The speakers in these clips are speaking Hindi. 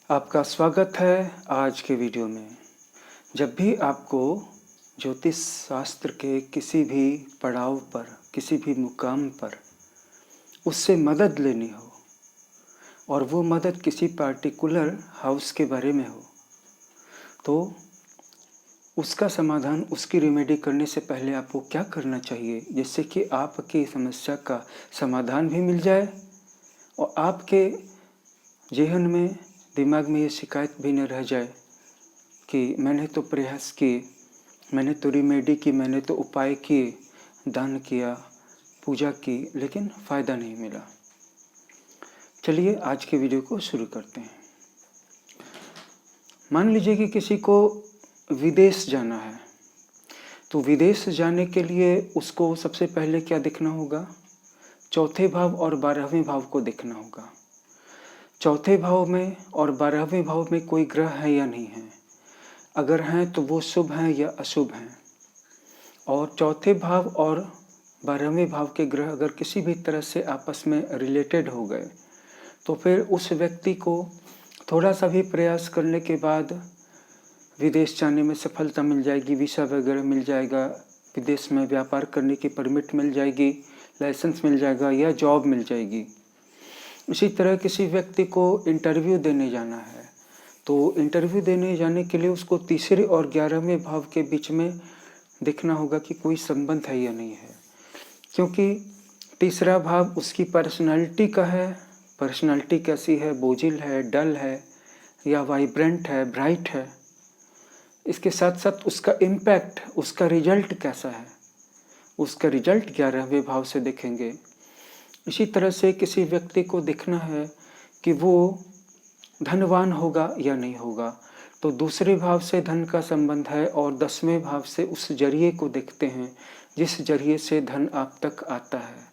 आपका स्वागत है आज के वीडियो में। जब भी आपको ज्योतिष शास्त्र के किसी भी पड़ाव पर, किसी भी मुकाम पर उससे मदद लेनी हो और वो मदद किसी पार्टिकुलर हाउस के बारे में हो, तो उसका समाधान, उसकी रेमेडी करने से पहले आपको क्या करना चाहिए, जिससे कि आपकी समस्या का समाधान भी मिल जाए और आपके ज़हन में, दिमाग में ये शिकायत भी न रह जाए कि मैंने तो प्रयास किए, मैंने तो रेमेडी की, मैंने तो उपाय किए, दान किया, पूजा की, लेकिन फ़ायदा नहीं मिला। चलिए आज के वीडियो को शुरू करते हैं। मान लीजिए कि किसी को विदेश जाना है, तो विदेश जाने के लिए उसको सबसे पहले क्या देखना होगा? चौथे भाव और 12वें भाव को देखना होगा। चौथे भाव में और 12वें भाव में कोई ग्रह है या नहीं है, अगर हैं तो वो शुभ हैं या अशुभ हैं। और चौथे भाव और 12वें भाव के ग्रह अगर किसी भी तरह से आपस में रिलेटेड हो गए, तो फिर उस व्यक्ति को थोड़ा सा भी प्रयास करने के बाद विदेश जाने में सफलता मिल जाएगी, वीज़ा वगैरह मिल जाएगा, विदेश में व्यापार करने की परमिट मिल जाएगी, लाइसेंस मिल जाएगा या जॉब मिल जाएगी। इसी तरह किसी व्यक्ति को इंटरव्यू देने जाना है, तो इंटरव्यू देने जाने के लिए उसको तीसरे और 11वें भाव के बीच में देखना होगा कि कोई संबंध है या नहीं है, क्योंकि तीसरा भाव उसकी पर्सनालिटी का है। पर्सनालिटी कैसी है, बोझिल है, डल है या वाइब्रेंट है, ब्राइट है। इसके साथ साथ उसका इम्पैक्ट, उसका रिजल्ट कैसा है, उसका रिजल्ट 11वें भाव से देखेंगे। इसी तरह से किसी व्यक्ति को देखना है कि वो धनवान होगा या नहीं होगा, तो दूसरे भाव से धन का संबंध है और 10वें भाव से उस जरिए को देखते हैं जिस जरिए से धन आप तक आता है।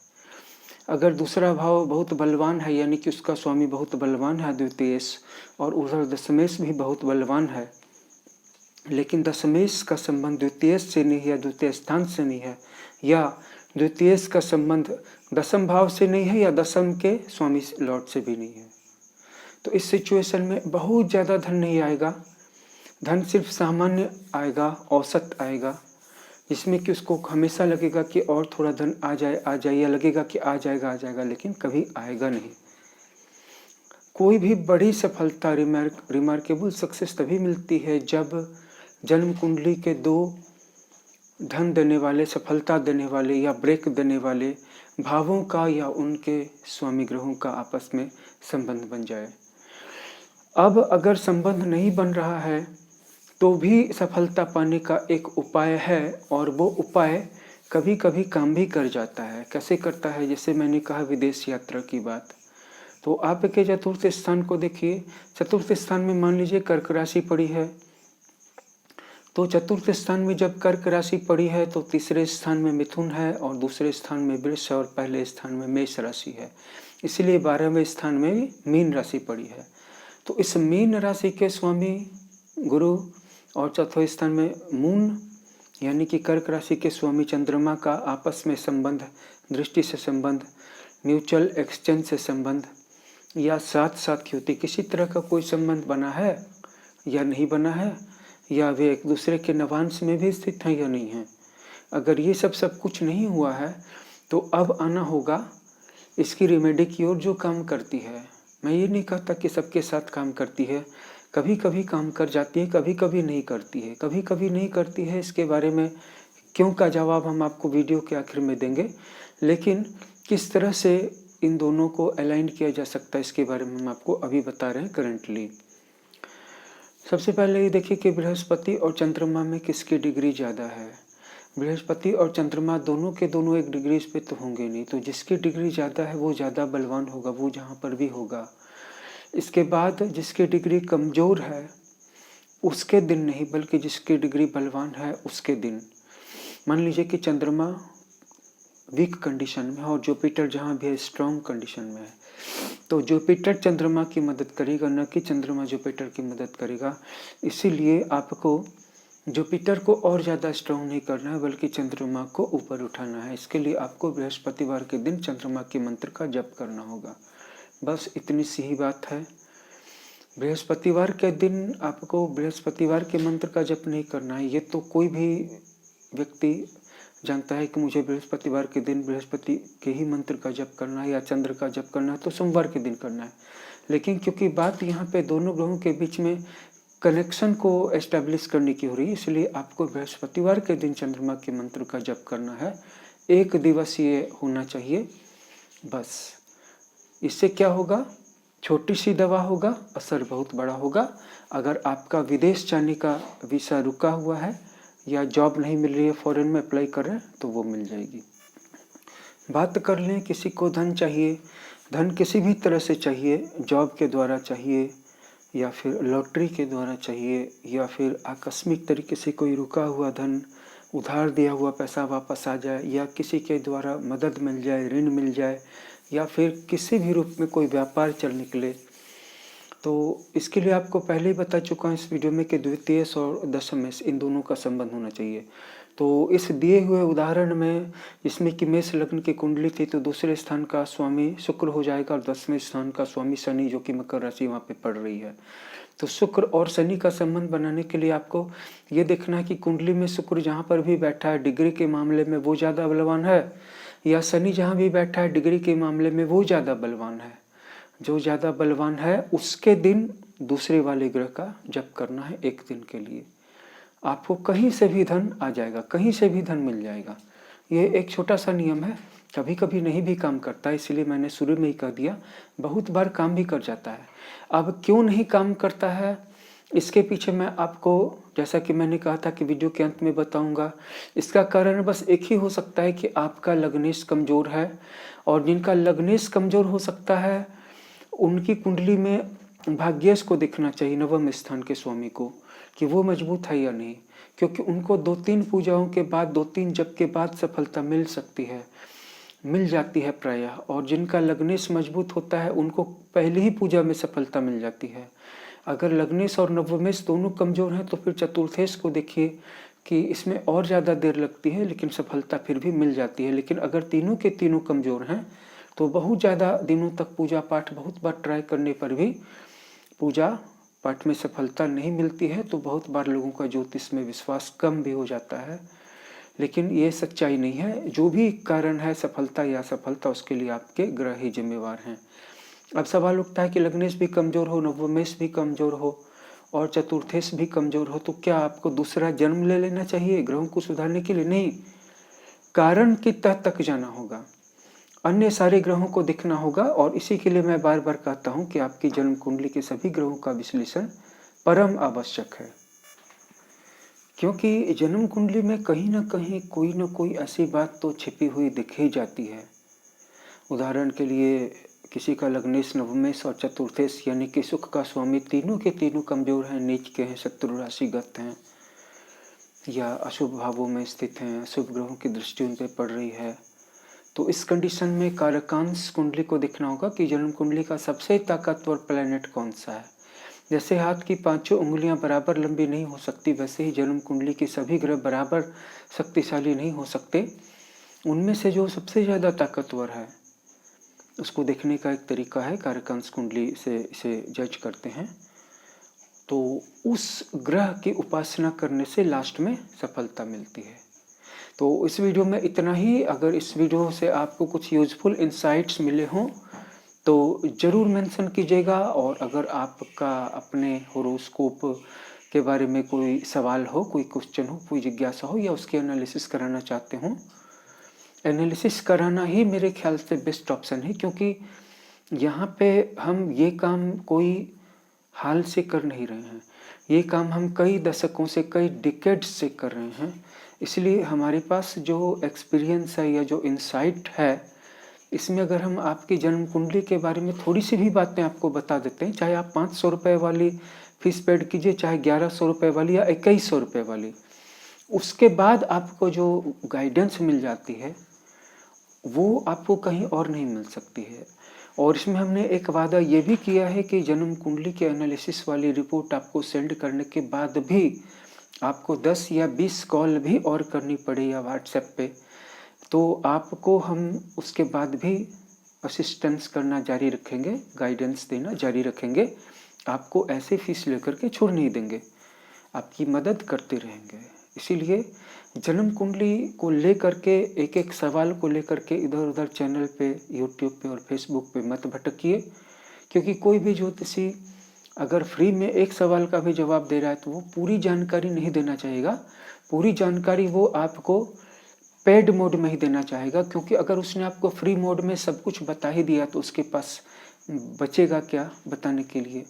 अगर दूसरा भाव बहुत बलवान है, यानी कि उसका स्वामी बहुत बलवान है, द्वितीयेश, और उधर दशमेश भी बहुत बलवान है, लेकिन दशमेश का संबंध द्वितीयेश से नहीं है, द्वितीय स्थान से नहीं है, या द्वितीयेश का संबंध दशम भाव से नहीं है या दशम के स्वामी लॉर्ड से भी नहीं है, तो इस सिचुएशन में बहुत ज़्यादा धन नहीं आएगा। धन सिर्फ सामान्य आएगा, औसत आएगा, जिसमें कि उसको हमेशा लगेगा कि और थोड़ा धन आ जाए, या लगेगा कि आ जाएगा, लेकिन कभी आएगा नहीं। कोई भी बड़ी सफलता, रिमार्केबल सक्सेस तभी मिलती है जब जन्म कुंडली के दो धन देने वाले, सफलता देने वाले या ब्रेक देने वाले भावों का या उनके स्वामी ग्रहों का आपस में संबंध बन जाए। अब अगर संबंध नहीं बन रहा है तो भी सफलता पाने का एक उपाय है, और वो उपाय कभी कभी काम भी कर जाता है। कैसे करता है? जैसे मैंने कहा विदेश यात्रा की बात, तो आपके चतुर्थ स्थान को देखिए। चतुर्थ स्थान में मान लीजिए कर्क राशि पड़ी है, तो चतुर्थ स्थान में जब कर्क राशि पड़ी है तो तीसरे स्थान में मिथुन है और दूसरे स्थान में वृष और पहले स्थान में मेष राशि है, इसलिए 12वें स्थान में मीन राशि पड़ी है। तो इस मीन राशि के स्वामी गुरु और चौथे स्थान में मून यानी कि कर्क राशि के स्वामी चंद्रमा का आपस में संबंध, दृष्टि से संबंध, म्यूचुअल एक्सचेंज से संबंध, या साथ साथ युति, किसी तरह का कोई संबंध बना है या नहीं बना है, या वे एक दूसरे के नवांश में भी स्थित हैं या नहीं है। अगर ये सब कुछ नहीं हुआ है तो अब आना होगा इसकी रेमेडी की ओर जो काम करती है। मैं ये नहीं कहता कि सबके साथ काम करती है, कभी कभी काम कर जाती है, कभी कभी नहीं करती है, कभी कभी नहीं करती है। इसके बारे में क्यों का जवाब हम आपको वीडियो के आखिर में देंगे, लेकिन किस तरह से इन दोनों को अलाइन किया जा सकता है इसके बारे में हम आपको अभी बता रहे हैं करंटली। सबसे पहले ये देखिए कि बृहस्पति और चंद्रमा में किसकी डिग्री ज़्यादा है। बृहस्पति और चंद्रमा दोनों के दोनों एक डिग्री पे तो होंगे नहीं, तो जिसकी डिग्री ज़्यादा है वो ज़्यादा बलवान होगा, वो जहाँ पर भी होगा। इसके बाद जिसकी डिग्री कमज़ोर है उसके दिन नहीं, बल्कि जिसकी डिग्री बलवान है उसके दिन। मान लीजिए कि चंद्रमा वीक कंडीशन में और जुपिटर जहाँ भी है स्ट्रॉन्ग कंडीशन में है, तो जुपिटर चंद्रमा की मदद करेगा, न कि चंद्रमा जुपिटर की मदद करेगा। इसीलिए आपको जुपिटर को और ज़्यादा स्ट्रॉन्ग नहीं करना है, बल्कि चंद्रमा को ऊपर उठाना है। इसके लिए आपको बृहस्पतिवार के दिन चंद्रमा के मंत्र का जप करना होगा। बस इतनी सी ही बात है। बृहस्पतिवार के दिन आपको बृहस्पतिवार के मंत्र का जप नहीं करना है। ये तो कोई भी व्यक्ति जानता है कि मुझे बृहस्पतिवार के दिन बृहस्पति के ही मंत्र का जप करना है या चंद्र का जप करना है तो सोमवार के दिन करना है। लेकिन क्योंकि बात यहाँ पे दोनों ग्रहों के बीच में कनेक्शन को एस्टेब्लिश करने की हो रही है, इसलिए आपको बृहस्पतिवार के दिन चंद्रमा के मंत्र का जप करना है। 1 दिवसीय होना चाहिए बस। इससे क्या होगा? छोटी सी दवा होगा, असर बहुत बड़ा होगा। अगर आपका विदेश जाने का वीसा रुका हुआ है या जॉब नहीं मिल रही है, फॉरेन में अप्लाई कर रहे हैं तो वो मिल जाएगी। बात कर लें, किसी को धन चाहिए, धन किसी भी तरह से चाहिए, जॉब के द्वारा चाहिए या फिर लॉटरी के द्वारा चाहिए या फिर आकस्मिक तरीके से कोई रुका हुआ धन, उधार दिया हुआ पैसा वापस आ जाए या किसी के द्वारा मदद मिल जाए, ऋण मिल जाए या फिर किसी भी रूप में कोई व्यापार चल निकले, तो इसके लिए आपको पहले ही बता चुका हूँ इस वीडियो में कि द्वितीयेश और दशमेश इन दोनों का संबंध होना चाहिए। तो इस दिए हुए उदाहरण में जिसमें कि मेष लग्न की कुंडली थी, तो दूसरे स्थान का स्वामी शुक्र हो जाएगा और 10वें स्थान का स्वामी शनि, जो कि मकर राशि वहाँ पे पड़ रही है। तो शुक्र और शनि का संबंध बनाने के लिए आपको ये देखना है कि कुंडली में शुक्र जहाँ पर भी बैठा है डिग्री के मामले में वो ज़्यादा बलवान है या शनि जहाँ भी बैठा है डिग्री के मामले में वो ज़्यादा बलवान है। जो ज़्यादा बलवान है उसके दिन दूसरे वाले ग्रह का जप करना है 1 दिन के लिए। आपको कहीं से भी धन आ जाएगा, कहीं से भी धन मिल जाएगा। ये एक छोटा सा नियम है, कभी कभी नहीं भी काम करता, इसलिए मैंने शुरू में ही कह दिया। बहुत बार काम भी कर जाता है। अब क्यों नहीं काम करता है, इसके पीछे मैं आपको, जैसा कि मैंने कहा था कि वीडियो के अंत में बताऊंगा, इसका कारण बस एक ही हो सकता है कि आपका लग्नेश कमज़ोर है। और जिनका लग्नेश कमज़ोर हो सकता है उनकी कुंडली में भाग्येश को देखना चाहिए, नवम स्थान के स्वामी को, कि वो मजबूत है या नहीं, क्योंकि उनको 2-3 पूजाओं के बाद, 2-3 जप के बाद सफलता मिल सकती है, मिल जाती है प्रायः। और जिनका लग्नेश मजबूत होता है उनको पहली ही पूजा में सफलता मिल जाती है। अगर लग्नेश और नवमेश दोनों कमज़ोर हैं तो फिर चतुर्थेश को देखिए कि इसमें और ज़्यादा देर लगती है लेकिन सफलता फिर भी मिल जाती है। लेकिन अगर तीनों के तीनों कमज़ोर हैं तो बहुत ज़्यादा दिनों तक पूजा पाठ बहुत बार ट्राई करने पर भी पूजा पाठ में सफलता नहीं मिलती है। तो बहुत बार लोगों का ज्योतिष में विश्वास कम भी हो जाता है, लेकिन ये सच्चाई नहीं है। जो भी कारण है सफलता या असफलता, उसके लिए आपके ग्रह ही जिम्मेवार हैं। अब सवाल उठता है कि लग्नेश भी कमज़ोर हो, नवमेश भी कमज़ोर हो और चतुर्थेश भी कमज़ोर हो, तो क्या आपको दूसरा जन्म ले लेना चाहिए ग्रहों को सुधारने के लिए? नहीं, कारण की तह तक जाना होगा, अन्य सारे ग्रहों को देखना होगा। और इसी के लिए मैं बार बार कहता हूं कि आपकी जन्म कुंडली के सभी ग्रहों का विश्लेषण परम आवश्यक है, क्योंकि जन्म कुंडली में कहीं ना कहीं कोई ना कोई ऐसी बात तो छिपी हुई दिख ही जाती है। उदाहरण के लिए किसी का लग्नेश, नवमेश और चतुर्थेश यानी कि सुख का स्वामी तीनों के तीनों कमजोर हैं, नीच के हैं, शत्रु राशिगत हैं या अशुभ भावों में स्थित हैं, अशुभ ग्रहों की दृष्टि उन पर पड़ रही है, तो इस कंडीशन में कारकांश कुंडली को देखना होगा कि जन्म कुंडली का सबसे ताकतवर प्लैनेट कौन सा है। जैसे हाथ की 5 उंगलियां बराबर लंबी नहीं हो सकती, वैसे ही जन्म कुंडली के सभी ग्रह बराबर शक्तिशाली नहीं हो सकते। उनमें से जो सबसे ज़्यादा ताकतवर है उसको देखने का एक तरीका है, कारकांश कुंडली से इसे जज करते हैं। तो उस ग्रह की उपासना करने से लास्ट में सफलता मिलती है। तो इस वीडियो में इतना ही। अगर इस वीडियो से आपको कुछ यूजफुल इंसाइट्स मिले हों तो ज़रूर मेंशन कीजिएगा। और अगर आपका अपने होरोस्कोप के बारे में कोई सवाल हो, कोई क्वेश्चन हो, कोई जिज्ञासा हो या उसकी एनालिसिस कराना चाहते हों, एनालिसिस कराना ही मेरे ख्याल से बेस्ट ऑप्शन है, क्योंकि यहाँ पे हम ये काम कोई हाल से कर नहीं रहे हैं, ये काम हम कई दशकों से, कई डिकेड्स से कर रहे हैं। इसलिए हमारे पास जो एक्सपीरियंस है या जो इंसाइट है, इसमें अगर हम आपकी जन्म कुंडली के बारे में थोड़ी सी भी बातें आपको बता देते हैं, चाहे आप 500 रुपये वाली फीस पेड कीजिए, चाहे 1100 रुपये वाली या 2100 रुपये वाली, उसके बाद आपको जो गाइडेंस मिल जाती है वो आपको कहीं और नहीं मिल सकती है। और इसमें हमने एक वादा ये भी किया है कि जन्म कुंडली के एनालिसिस वाली रिपोर्ट आपको सेंड करने के बाद भी आपको 10 या 20 कॉल भी और करनी पड़े या व्हाट्सएप पे, तो आपको हम उसके बाद भी असिस्टेंस करना जारी रखेंगे, गाइडेंस देना जारी रखेंगे। आपको ऐसे फीस लेकर के छोड़ नहीं देंगे, आपकी मदद करते रहेंगे। इसीलिए जन्म कुंडली को लेकर के एक-एक सवाल को लेकर के इधर-उधर चैनल पे, यूट्यूब पे और फेसबुक पे मत भटकिए, क्योंकि कोई भी ज्योतिषी अगर फ्री में एक सवाल का भी जवाब दे रहा है तो वो पूरी जानकारी नहीं देना चाहेगा। पूरी जानकारी वो आपको पेड मोड में ही देना चाहेगा, क्योंकि अगर उसने आपको फ्री मोड में सब कुछ बता ही दिया तो उसके पास बचेगा क्या बताने के लिए।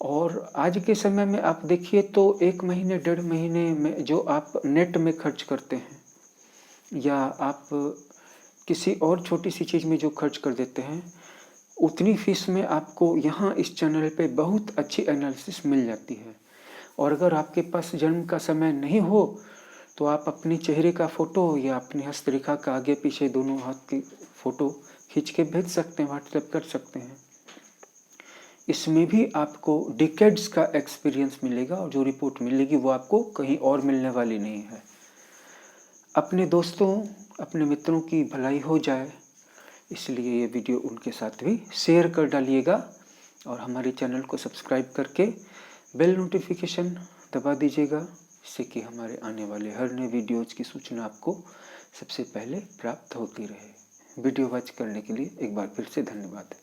और आज के समय में आप देखिए तो 1 महीने, 1.5 महीने में जो आप नेट में खर्च करते हैं या आप किसी और छोटी-सी चीज़ में जो खर्च कर देते हैं, उतनी फीस में आपको यहाँ इस चैनल पे बहुत अच्छी एनालिसिस मिल जाती है। और अगर आपके पास जन्म का समय नहीं हो, तो आप अपने चेहरे का फ़ोटो या अपनी हस्तरेखा का आगे-पीछे दोनों हाथ की फ़ोटो खींच के भेज सकते हैं, व्हाट्सएप कर सकते हैं। इसमें भी आपको डिकेड्स का एक्सपीरियंस मिलेगा और जो रिपोर्ट मिलेगी वो आपको कहीं और मिलने वाली नहीं है। अपने दोस्तों, अपने मित्रों की भलाई हो जाए, इसलिए ये वीडियो उनके साथ भी शेयर कर डालिएगा और हमारे चैनल को सब्सक्राइब करके बेल नोटिफिकेशन दबा दीजिएगा, जिससे कि हमारे आने वाले हर नए वीडियोज़ की सूचना आपको सबसे पहले प्राप्त होती रहे। वीडियो वॉच करने के लिए एक बार फिर से धन्यवाद।